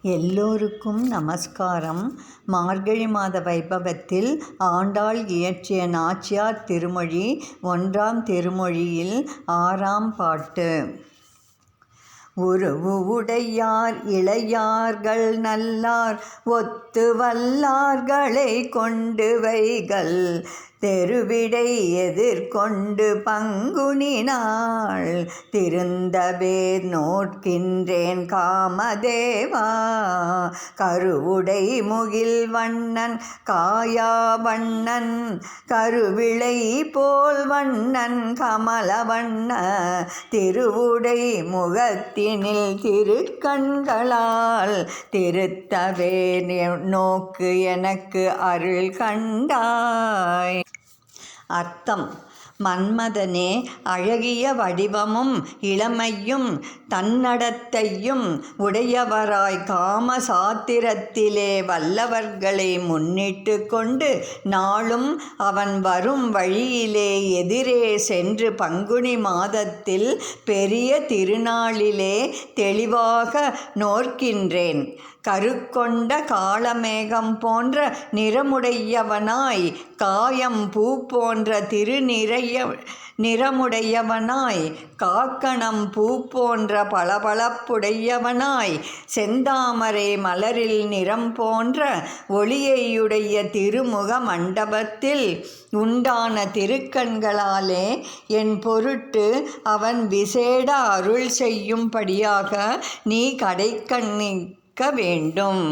எல்லோருக்கும் நமஸ்காரம். மார்கழி மாத வைபவத்தில் ஆண்டாள் இயற்றிய நாச்சியார் திருமொழி 1ஆம் திருமொழியில் 6ஆம் பாட்டு. உருவு உடையார் இளையார்கள் நல்லார் ஒத்து வல்லார்களை கொண்டு வைகள் தெருவிடை எதிர்கொண்டு பங்குனி நாள் திருந்தபேர் நோட்கின்றேன் காமதேவா. கருவுடை முகில் வண்ணன் காயா வண்ணன் கருவிளை போல் வண்ணன் கமல வண்ண திருவுடை முகத்தினில் திருக்கண்களால் திருத்தவே நோக்கு எனக்கு அருள் கண்டாய். அர்த்தம்: மன்மதனே, அழகிய வடிவமும் இளமையும் தன்னடத்தையும் உடையவராய் காம சாத்திரத்திலே வல்லவர்களை முன்னிட்டு கொண்டு நாளும் அவன் வரும் வழியிலே எதிரே சென்று பங்குனி மாதத்தில் பெரிய திருநாளிலே தெளிவாக நோக்கின்றேன். கருக்கொண்ட காளமேகம் போன்ற நிறமுடையவனாய் காயம் பூ போன்ற நிறமுடையவனாய் காக்கணம் பூ போன்ற பளபளப்புடையவனாய் செந்தாமரை மலரில் நிறம் போன்ற ஒளியையுடைய திருமுக மண்டபத்தில் உண்டான திருக்கண்களாலே என் பொருட்டு அவன் விசேட அருள் செய்யும்படியாக நீ கடைக்கண்ணிக்க வேண்டும்.